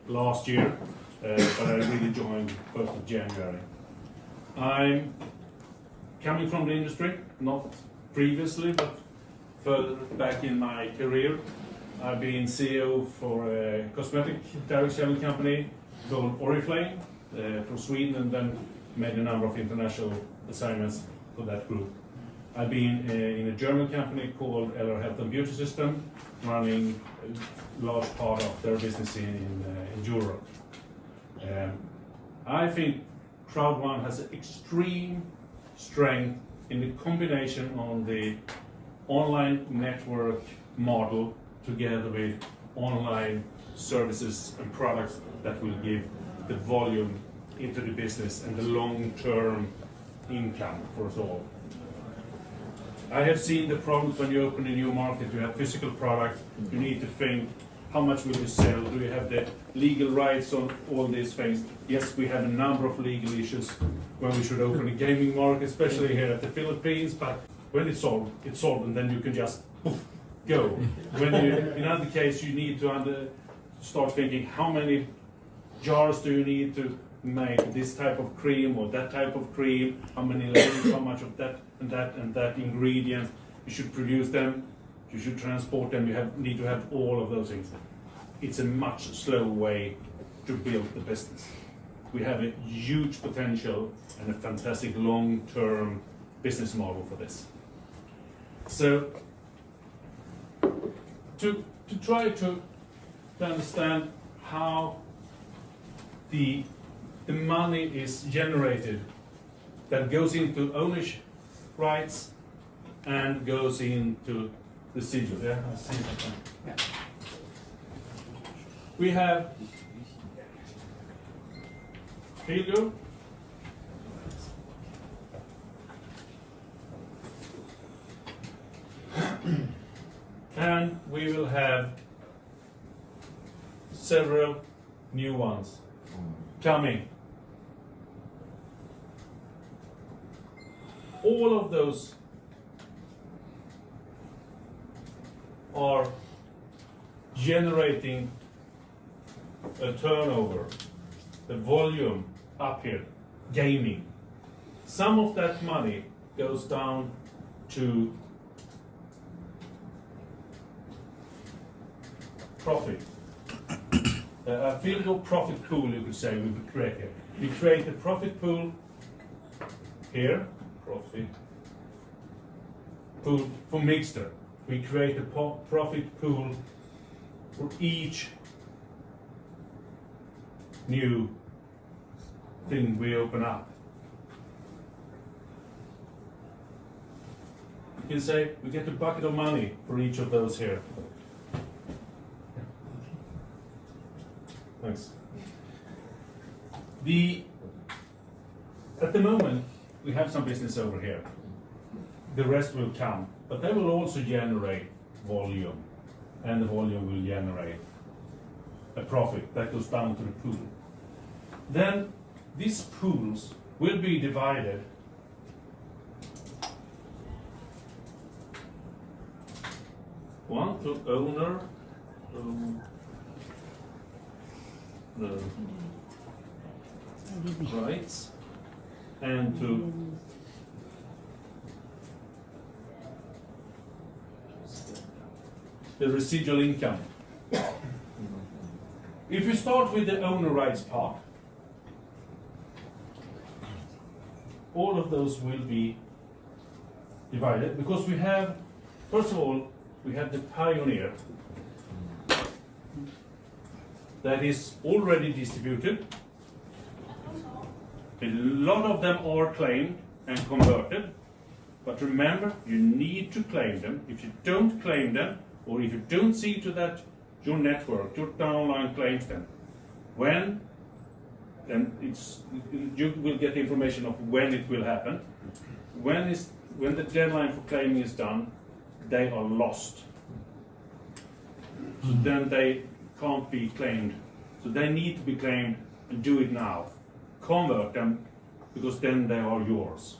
last year, but I really joined 1st of January. I'm coming from the industry, not previously, but further back in my career. I've been CEO for a cosmetic direct selling company called Oriflame from Sweden, and then made a number of international assignments for that group. I've been in a German company called LR Health and Beauty System, running a large part of their business in Europe. I think Crowd1 has an extreme strength in the combination on the online network model together with online services and products that will give the volume into the business and the long-term income for us all. I have seen the problems when you open a new market. You have physical product, you need to think, how much will you sell? Do you have the legal rights on all these things? Yes, we have a number of legal issues when we should open a gaming market, especially here at the Philippines, but when it's solved, and then you can just poof, go. When you, in other case, you need to start thinking, how many jars do you need to make this type of cream or that type of cream, how many layers, how much of that and that and that ingredient, you should produce them, you should transport them, you need to have all of those things. It's a much slower way to build the business. We have a huge potential and a fantastic long-term business model for this. So, to try to understand how the money is generated that goes into ownership rights and goes into residual. Yeah, I see that. Yeah. We have failure, and we will have several new ones coming. All of those are generating a turnover, the volume up here, gaming. Some of that money goes down to profit. A field profit pool, you could say, we would create here. We create a profit pool here, profit pool for Mixter. We create a profit pool for each new thing we open up. You can say we get a bucket of money for each of those here. Thanks. At the moment, we have some business over here. The rest will come, but they will also generate volume, and the volume will generate a profit that goes down to the pool. Then these pools will be divided one to owner, the rights, and to the residual income. If you start with the owner rights part, all of those will be divided because we have, first of all, we have the pioneer that is already distributed. A lot of them are claimed and converted, but remember, you need to claim them. If you don't claim them, or if you don't see to that your network, your downline claims them, then you will get information of when it will happen. When the deadline for claiming is done, they are lost. So then they can't be claimed. So they need to be claimed, and do it now. Convert them, because then they are yours.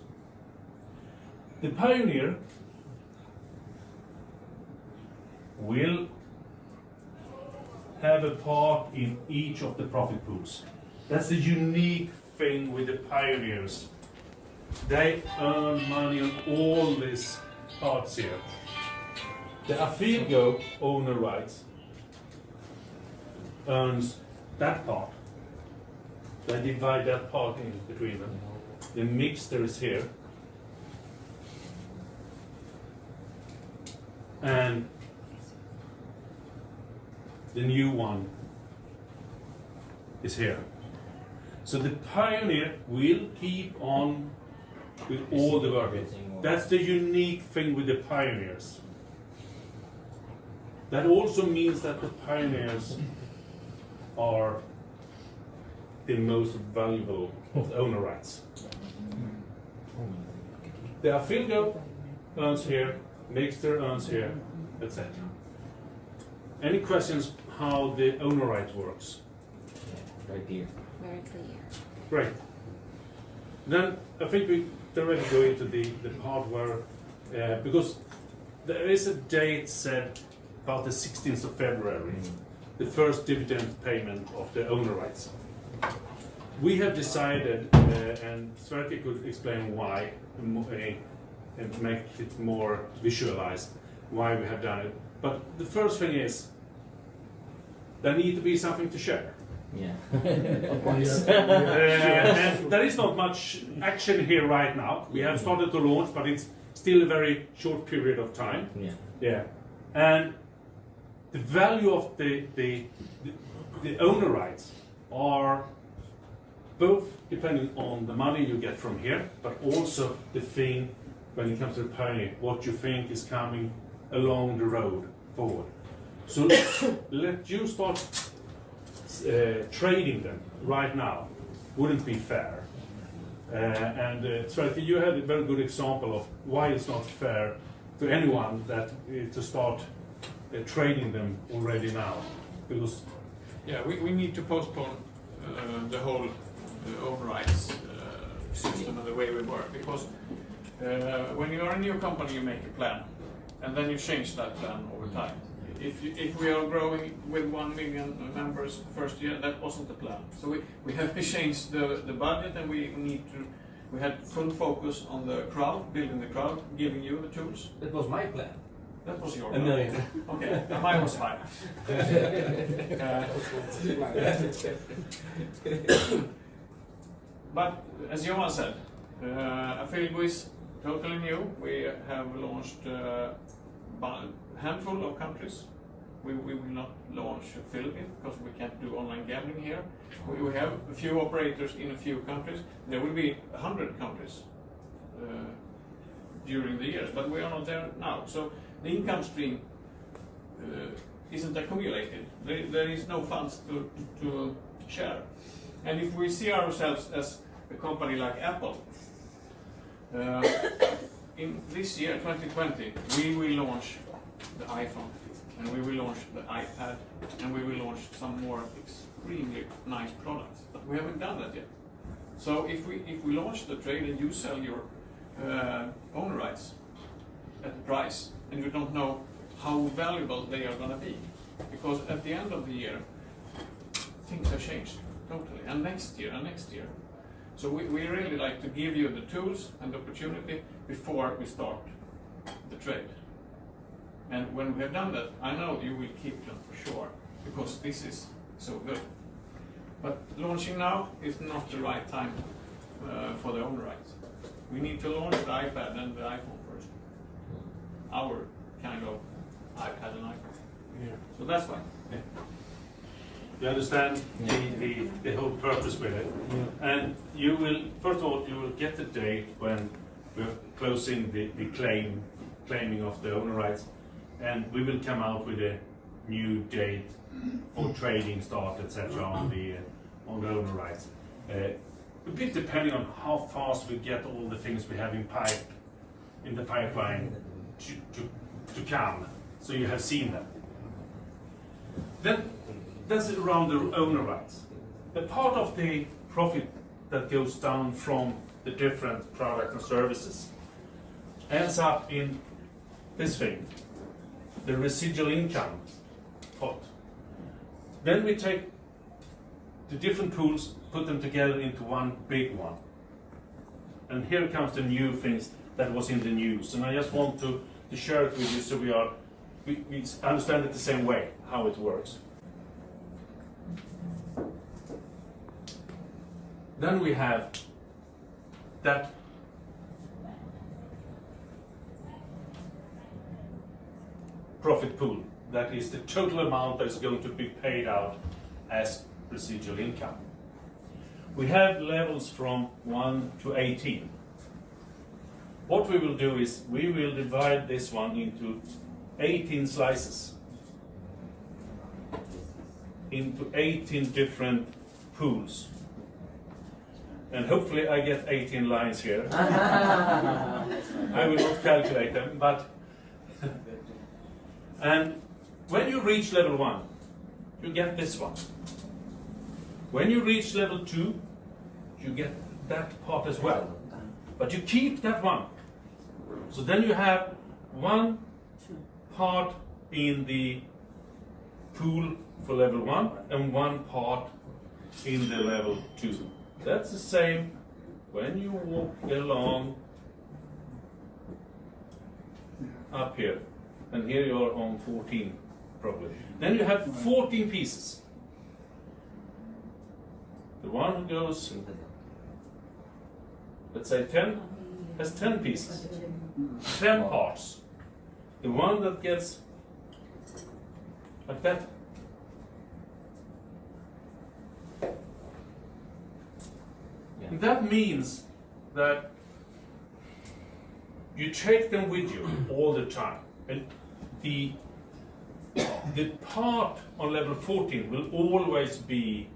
The pioneer have a part in each of the profit pools. That's the unique thing with the pioneers. They earn money on all these parts here. The Afilgo owner rights earns that part. They divide that part in between them. The mixture is here. And the new one is here. So the pioneer will keep on with all the work. That's the unique thing with the pioneers. That also means that the pioneers are the most valuable of the owner rights. The Afilgo earns here, Mixter earns here, etc. Any questions how the owner right works? Very clear. Very clear. Great. Then I think we directly go into the part where, because there is a date set about the 16th of February, the first dividend payment of the owner rights. We have decided, and Sverker could explain why, and make it more visualized, why we have done it. But the first thing is, there needs to be something to share. Yeah. And there is not much action here right now. We have started to launch, but it's still a very short period of time. Yeah. And the value of the owner rights are both depending on the money you get from here, but also the thing when it comes to the pioneer, what you think is coming along the road forward. So let you start trading them right now wouldn't be fair. And Sverker, you had a very good example of why it's not fair to anyone that to start trading them already now, because we need to postpone the whole own rights system and the way we work, because when you are a new company you make a plan and then you change that plan over time. If we are growing with 1 million members first year, that wasn't the plan. So we have to change the budget, and we had full focus on the crowd, building the crowd, giving you the tools. That was my plan. That was your A plan. million. Okay, mine was 5. But as Johan said, Afilgo is totally new. We have launched a handful of countries. We will not launch Philippines because we can't do online gambling here. We have a few operators in a few countries. There will be 100 countries during the years, but we are not there now. So the income stream isn't accumulated. There is no funds to share. And if we see ourselves as a company like Apple, in this year, 2020, we will launch the iPhone, and we will launch the iPad, and we will launch some more extremely nice products. But we haven't done that yet. So if we launch the trade and you sell your own rights at the price, and you don't know how valuable they are going to be, because at the end of the year, things have changed totally, and next year, and next year. So we really like to give you the tools and the opportunity before we start the trade. And when we have done that, I know you will keep them for sure, because this is so good. But launching now is not the right time for the own rights. We need to launch the iPad and the iPhone first. Our kind of iPad and iPhone. Yeah. So that's why. Yeah. You understand the whole purpose with it. Yeah. And you will, first of all, you will get the date when we're closing the claiming of the owner rights, and we will come out with a new date for trading start, etc. on the owner rights. A bit depending on how fast we get all the things we have in the pipeline to come. So you have seen them. Then that's around the owner rights. The part of the profit that goes down from the different products and services ends up in this thing, the residual income pot. Then we take the different pools, put them together into one big one. And here comes the new things that was in the news. And I just want to share it with you so we understand it the same way, how it works. Then we have that profit pool. That is the total amount that is going to be paid out as residual income. We have levels from 1 to 18. What we will do is we will divide this one into 18 slices, into 18 different pools. And hopefully I get 18 lines here. I will not calculate them, but and when you reach level 1, you get this one. When you reach level 2, you get that part as well. But you keep that one. So then you have one part in the pool for level 1 and one part in the level 2. That's the same when you walk along up here. And here you are on 14 probably. Then you have 14 pieces. The one who goes, let's say 10, has 10 pieces, 10 parts. The one that gets like that, and that means that you take them with you all the time. And the part on level 14 will always be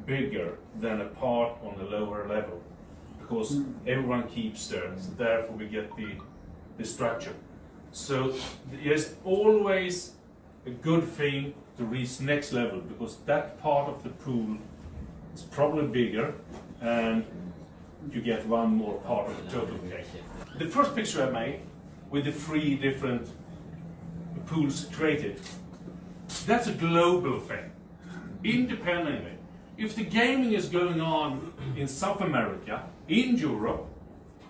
bigger than a part on the lower level, because everyone keeps there, so therefore we get the structure. So there's always a good thing to reach next level, because that part of the pool is probably bigger and you get one more part of the total cake. The first picture I made with the 3 different pools created, that's a global thing, independently. If the gaming is going on in South America, in Europe,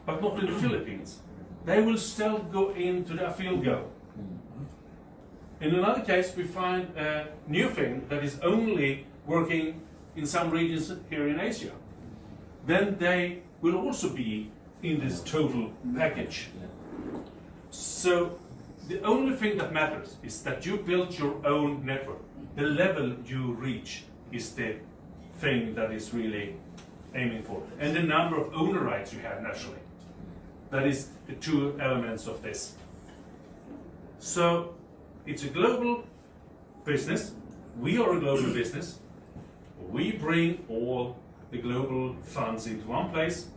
but not in the Philippines, they will still go into their field goal. In another case, we find a new thing that is only working in some regions here in Asia. Then they will also be in this total package. So the only thing that matters is that you build your own network. The level you reach is the thing that is really aiming for. And the number of owner rights you have naturally. That is the 2 elements of this. So it's a global business. We are a global business. We bring all the global funds into one place.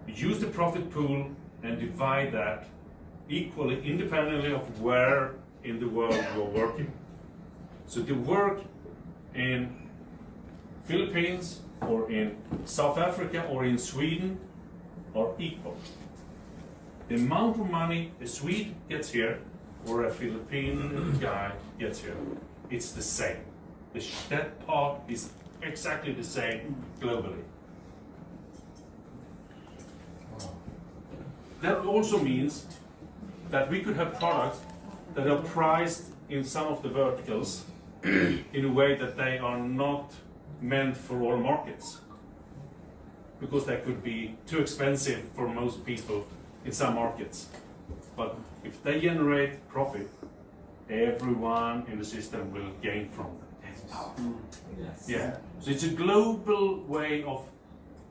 We use the profit pool and divide that equally, independently of where in the world you're working. So the work in Philippines or in South Africa or in Sweden are equal. The amount of money a Swede gets here or a Philippine guy gets here, it's the same. That part is exactly the same globally. That also means that we could have products that are priced in some of the verticals in a way that they are not meant for all markets, because they could be too expensive for most people in some markets. But if they generate profit, everyone in the system will gain from them. Yes. Yeah. So it's a global way of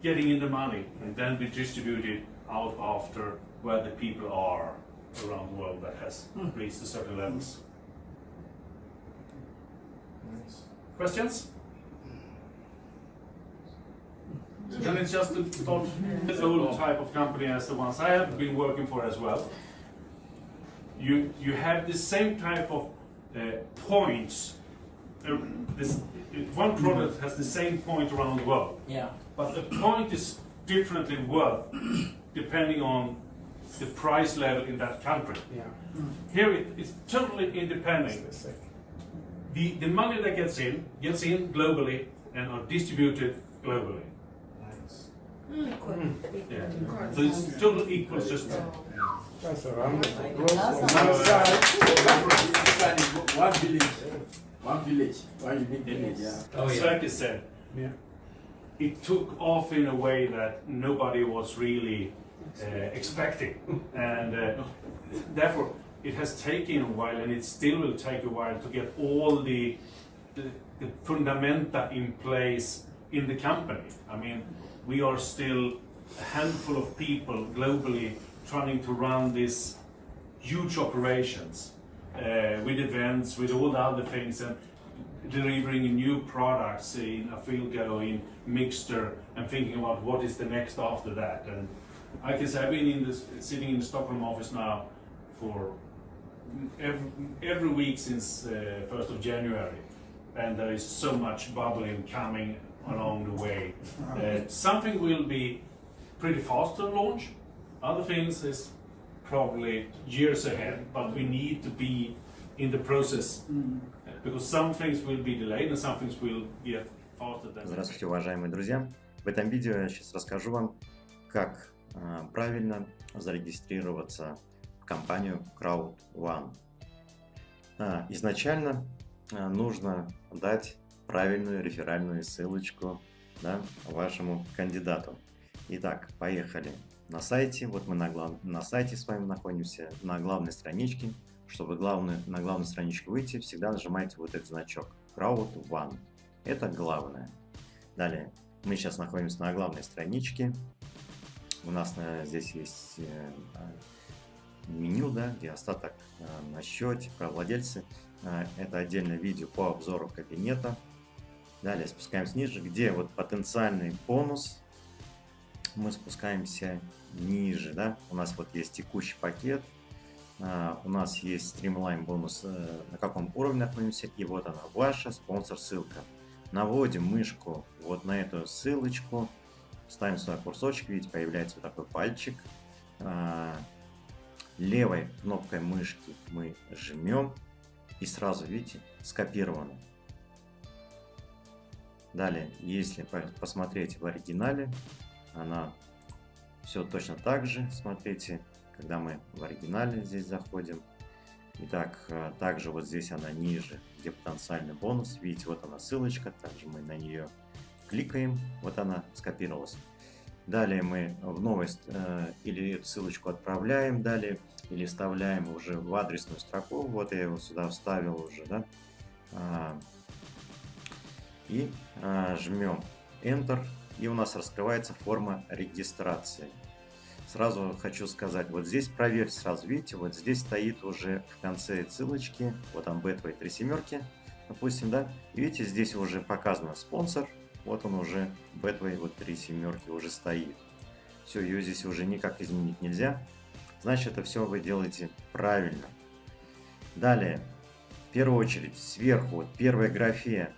getting in the money and then be distributed out after where the people are around the world that has reached a certain levels. Questions? Then it's just the old type of company as the ones I have been working for as well. You have the same type of points. One product has the same point around the world. Yeah. But the point is differently worth depending on the price level in that country. Yeah. Here it's totally independent. the money that gets in globally and are distributed globally. Yeah. So it's total equal system. That's a wonderful. One village, one unique village. Yeah. As Sverker said, it took off in a way that nobody was really expecting, and therefore it has taken a while, and it still will take a while to get all the fundamenta in place in the company. I mean, we are still a handful of people globally trying to run these huge operations with events, with all the other things, and delivering new products in a field go, in mixture, and thinking about what is the next after that. And I can say I've been sitting in the Stockholm office now for every week since 1st of January, and there is so much bubbling coming along the way. Something will be pretty fast to launch, other things is probably years ahead, but we need to be in the process, because some things will be delayed and some things will get faster than. Здравствуйте, уважаемые друзья! В этом видео я сейчас расскажу вам, как правильно зарегистрироваться в компанию Crowd1. Изначально нужно дать правильную реферальную ссылочку, да, вашему кандидату. Итак, поехали на сайте. Вот мы на сайте с вами находимся, на главной страничке. Чтобы на главную страничку выйти, всегда нажимаете вот этот значок Crowd1. Это главное. Далее, мы сейчас находимся на главной страничке. У нас здесь есть меню, да, где остаток на счете, про владельцы. Это отдельное видео по обзору кабинета. Далее спускаемся ниже, где вот потенциальный бонус. Мы спускаемся ниже, да. У нас вот есть текущий пакет. У нас есть стримлайн бонус, на каком уровне находимся. И вот она, ваша спонсор-ссылка. Наводим мышку вот на эту ссылочку. Ставим сюда курсорчик, видите, появляется вот такой пальчик. Левой кнопкой мышки мы жмем. И сразу, видите, скопировано. Далее, если посмотреть в оригинале, она все точно так же. Смотрите, когда мы в оригинале здесь заходим. Итак, также вот здесь она ниже, где потенциальный бонус. Видите, вот она ссылочка. Также мы на нее кликаем. Вот она скопировалась. Далее мы в новость или эту ссылочку отправляем далее, или вставляем уже в адресную строку. Вот я его сюда вставил уже, да. И жмем Enter, и у нас раскрывается форма регистрации. Сразу хочу сказать, вот здесь проверьте сразу, видите, вот здесь стоит уже в конце ссылочки, вот там B-твои 3 семерки, допустим, да, и видите, здесь уже показано спонсор, вот он уже B-твои вот 3 семерки уже стоит. Все, ее здесь уже никак изменить нельзя, значит, это все вы делаете правильно. Далее, в первую очередь, сверху, вот первой графе,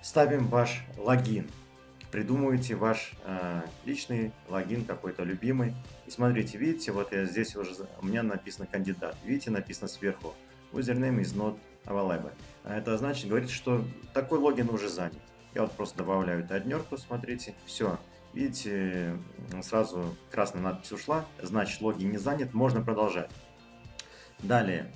ставим ваш логин. Придумывайте ваш личный логин, какой-то любимый. И смотрите, видите, вот я здесь уже, у меня написано кандидат. Видите, написано сверху username is not available. Это значит, говорит, что такой логин уже занят. Я вот просто добавляю эту однерку, смотрите, все. Видите, сразу красная надпись ушла, значит логин не занят, можно продолжать. Далее,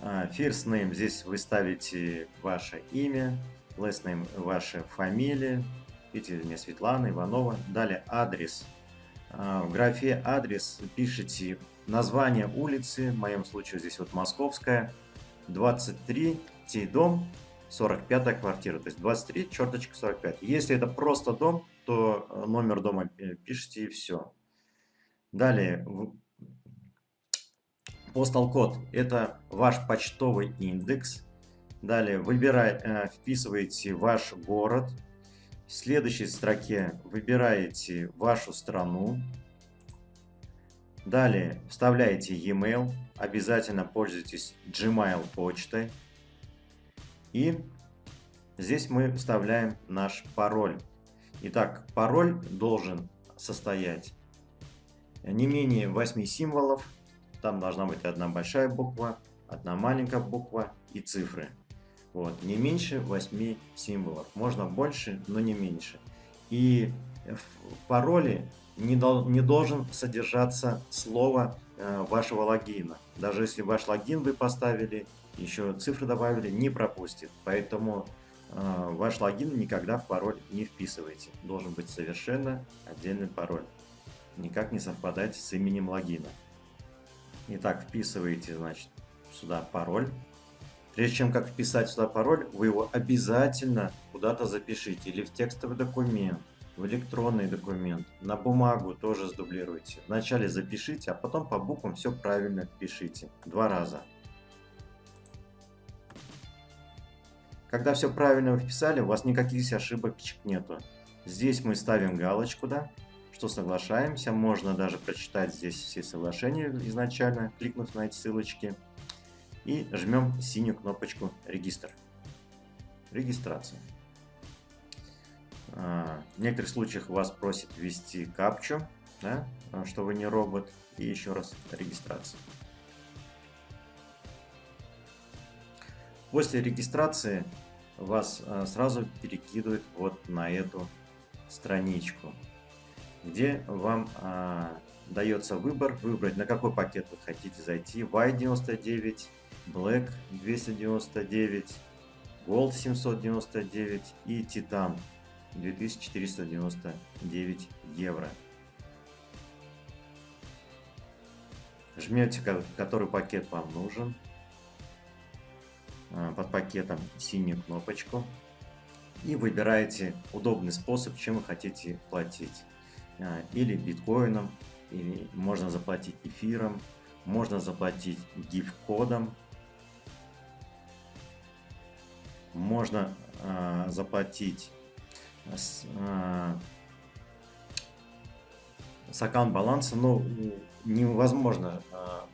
first name, здесь вы ставите ваше имя, last name ваша фамилия. Видите, у меня Светлана, Иванова. Далее адрес. В графе адрес пишите название улицы. В моем случае здесь вот Московская. 23 дом, 45 квартира. То есть 23 черточка 45. Если это просто дом, то номер дома пишите и все. Далее postal код. Это ваш почтовый индекс. Далее вписываете ваш город. В следующей строке выбираете вашу страну. Далее вставляете e-mail. Обязательно пользуйтесь Gmail почтой. И здесь мы вставляем наш пароль. Итак, пароль должен состоять не менее 8 символов. Там должна быть одна большая буква, одна маленькая буква и цифры. Вот, не меньше 8 символов. Можно больше, но не меньше. И в пароле не должен содержаться слово вашего логина. Даже если ваш логин вы поставили, еще цифры добавили, не пропустит. Поэтому ваш логин никогда в пароль не вписывайте. Должен быть совершенно отдельный пароль. Никак не совпадать с именем логина. Итак, вписываете, значит, сюда пароль. Прежде чем как вписать сюда пароль, вы его обязательно куда-то запишите. Или в текстовый документ, в электронный документ, на бумагу тоже сдублируйте. Вначале запишите, а потом по буквам все правильно пишите. 2 раза. Когда все правильно вы вписали, у вас никаких ошибок нету. Здесь мы ставим галочку, да, что соглашаемся. Можно даже прочитать здесь все соглашения изначально, кликнув на эти ссылочки. И жмем синюю кнопочку «Регистр». Регистрация. В некоторых случаях вас просит ввести капчу, да, что вы не робот. И еще раз регистрация. После регистрации вас сразу перекидывает вот на эту страничку, где вам дается выбор, выбрать, на какой пакет вы хотите зайти. White 99, Black 299, Gold 799 и Titan 2499 евро. Жмете, который пакет вам нужен. Под пакетом синюю кнопочку. И выбираете удобный способ, чем вы хотите платить. Или биткоином, или можно заплатить эфиром, можно заплатить гифт-кодом, можно заплатить с аккаунт-баланса, но невозможно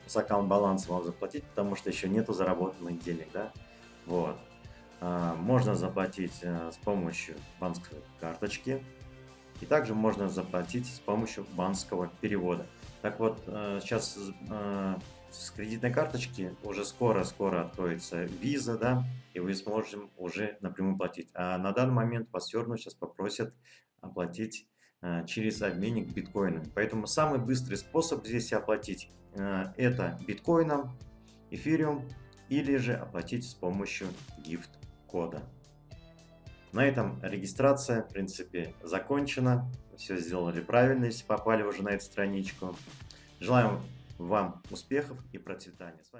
с аккаунт-баланса вам заплатить, потому что еще нету заработанных денег, да? Вот. Можно заплатить с помощью банковской карточки, и также можно заплатить с помощью банковского перевода. Так вот, сейчас с кредитной карточки уже скоро откроется виза, да, и вы сможете уже напрямую платить. А на данный момент вас все равно сейчас попросят оплатить через обменник биткоином. Поэтому самый быстрый способ здесь оплатить это биткоином, эфириум, или же оплатить с помощью гифт-кода. На этом регистрация, в принципе, закончена. Все сделали правильно, если попали уже на эту страничку. Желаем вам успехов и процветания. С вами